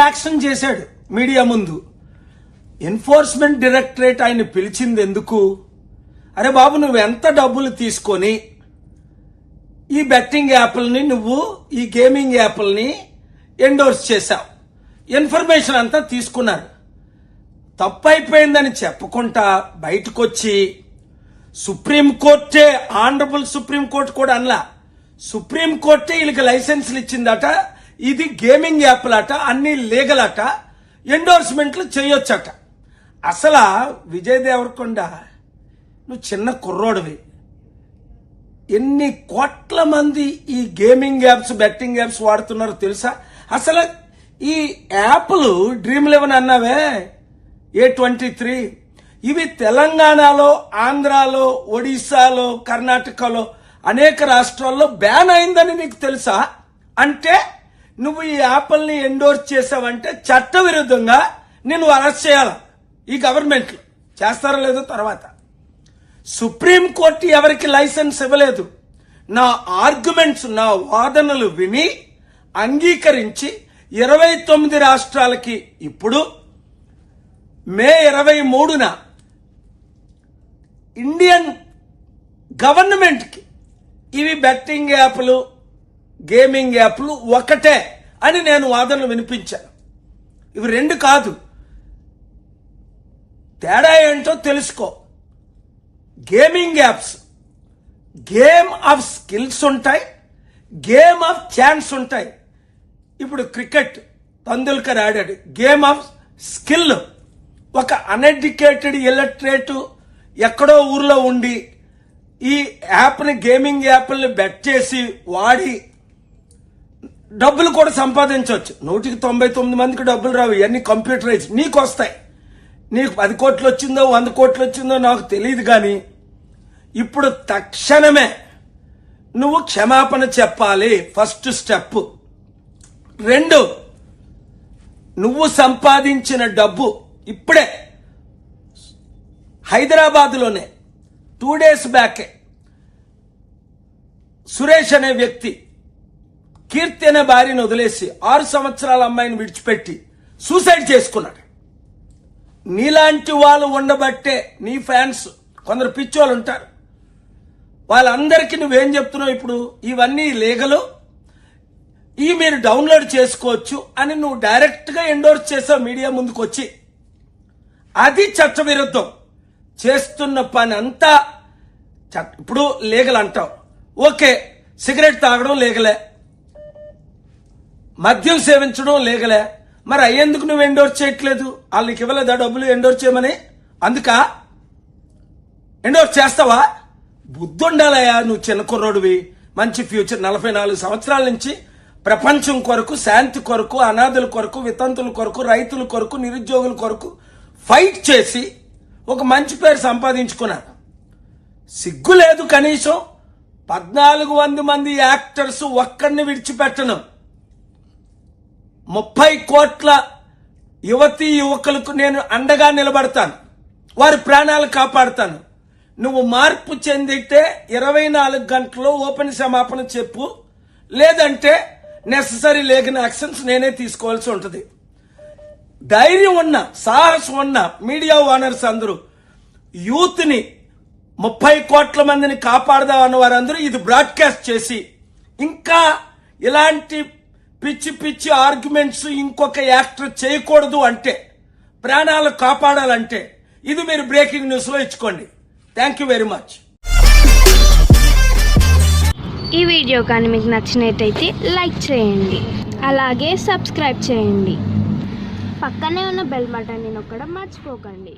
Action చేశాడు media ముందు. Enforcement directorate ఆయన పిలిచింది ఎందుకు? అరే బాబు, నువ్వు ఎంత డబ్బులు తీసుకొని ఈ బెట్టింగ్ యాప్లని, నువ్వు ఈ గేమింగ్ యాప్లని ఎండోర్స్ చేశావు, ఇన్ఫర్మేషన్ అంతా తీసుకున్నారు. తప్పైపోయిందని చెప్పకుండా బయటకొచ్చి సుప్రీంకోర్టే, ఆనరబుల్ సుప్రీంకోర్టు కూడా అనలా, సుప్రీంకోర్టే వీళ్ళకి లైసెన్సులు ఇచ్చిందట, ఇది గేమింగ్ యాప్లట, అన్ని లీగల్ అట, ఎండోర్స్మెంట్లు చేయొచ్చట. అసలు విజయ్ దేవరకొండ, నువ్వు చిన్న కుర్రోడివి, ఎన్ని కోట్ల మంది ఈ గేమింగ్ యాప్స్, బెట్టింగ్ యాప్స్ వాడుతున్నారో తెలుసా? అసలు ఈ యాప్లు డ్రీమ్11 అన్నావే, A23, ఇవి తెలంగాణలో, ఆంధ్రాలో, ఒడిశాలో, కర్ణాటకలో అనేక రాష్ట్రాల్లో బ్యాన్ అయిందని నీకు తెలుసా? అంటే నువ్వు ఈ యాప్ల్ని ఎండోర్స్ చేసావంటే చట్టవిరుద్ధంగా నిన్ను అరెస్ట్ చేయాలి ఈ గవర్నమెంట్లు. చేస్తారో లేదో తర్వాత. సుప్రీంకోర్టు ఎవరికి లైసెన్స్ ఇవ్వలేదు. నా ఆర్గ్యుమెంట్స్, నా వాదనలు విని అంగీకరించి 29 రాష్ట్రాలకి ఇప్పుడు మే 23న ఇండియన్ గవర్నమెంట్కి ఇవి బెట్టింగ్ యాప్లు, గేమింగ్ యాప్లు ఒకటే అని నేను వాదనలు వినిపించాను. ఇవి రెండు కాదు. తేడా ఏంటో తెలుసుకో. Gaming apps game of skills ఉంటాయి, గేమ్ ఆఫ్ ఛాన్స్ ఉంటాయి. ఇప్పుడు క్రికెట్ తెందుల్కర్ ఆడాడు, గేమ్ ఆఫ్ స్కిల్. ఒక అన్ఎడ్యుకేటెడ్ ఇల్లటరేట్ ఎక్కడో ఊర్లో ఉండి ఈ యాప్ని, గేమింగ్ యాప్ని బెట్ చేసి వాడి డబ్బులు కూడా సంపాదించవచ్చు. 199 మందికి డబ్బులు రావు, ఇవన్నీ కంప్యూటరైజ్. నీకు వస్తాయి. నీకు 10 కోట్లు వచ్చిందో 100 కోట్లు వచ్చిందో నాకు తెలియదు, కానీ ఇప్పుడు తక్షణమే నువ్వు క్షమాపణ చెప్పాలి. First step. 2, నువ్వు సంపాదించిన డబ్బు ఇప్పుడే హైదరాబాద్లోనే 2 days బ్యాకే సురేష్ అనే వ్యక్తి కీర్తి అనే భార్యను వదిలేసి 6 సంవత్సరాల అమ్మాయిని విడిచిపెట్టి సూసైడ్ చేసుకున్నాడు. నీలాంటి వాళ్ళు ఉండబట్టే, నీ ఫ్యాన్స్ కొందరు పిచ్చోళ్ళు ఉంటారు, వాళ్ళందరికీ నువ్వేం చెప్తున్నావు? ఇప్పుడు ఇవన్నీ లీగలు, ఇవి మీరు డౌన్లోడ్ చేసుకోవచ్చు అని నువ్వు డైరెక్ట్గా ఎండోర్స్ చేసావు మీడియా ముందుకు వచ్చి. అది చట్టవిరుద్ధం. చేస్తున్న పని అంతా ఇప్పుడు లీగల్ అంటావు. ఓకే, సిగరెట్ తాగడం లీగలే, మద్యం సేవించడం లీగలే, మరి అయ్యేందుకు నువ్వు ఎండోర్స్ చేయట్లేదు? వాళ్ళకి ఇవ్వలేదా డబ్బులు ఎండోర్స్ చేయమని? అందుకా ఎండోర్స్ చేస్తావా? బుద్ధి ఉండాలయా, నువ్వు చిన్న కుర్రోడివి, మంచి ఫ్యూచర్. 44 సంవత్సరాల నుంచి ప్రపంచం కొరకు, శాంతి కొరకు, అనాథుల కొరకు, వితంతుల కొరకు, రైతుల కొరకు, నిరుద్యోగుల కొరకు ఫైట్ చేసి ఒక మంచి పేరు సంపాదించుకున్నాను. సిగ్గు లేదు కనీసం? 1400 మంది యాక్టర్స్ ఒక్కడిని విడిచిపెట్టను. 30 కోట్ల యువతీ యువకులకు నేను అండగా నిలబడతాను, వారి ప్రాణాలు కాపాడుతాను. నువ్వు మార్పు చెందితే 24 గంటల్లో ఓపెన్ క్షమాపణ చెప్పు, లేదంటే నెససరీ లీగల్ యాక్షన్స్ నేనే తీసుకోవాల్సి ఉంటుంది. ధైర్యం ఉన్న, సాహసం ఉన్న మీడియా ఓనర్స్ అందరూ యూత్ని, 30 కోట్ల మందిని కాపాడదామన్న వారందరూ ఇది బ్రాడ్కాస్ట్ చేసి, ఇంకా ఇలాంటి పిచ్చి పిచ్చి ఆర్గ్యుమెంట్స్ ఇంకొక యాక్టర్ చేయకూడదు అంటే, ప్రాణాలు కాపాడాలంటే ఇది మీరు బ్రేకింగ్ న్యూస్లో ఇచ్చుకోండి. Thank you very much. ఈ వీడియో కానీ మీకు నచ్చినట్టయితే లైక్ చేయండి, అలాగే సబ్స్క్రైబ్ చేయండి. పక్కనే ఉన్న బెల్ బటన్ని నొక్కడం మర్చిపోకండి.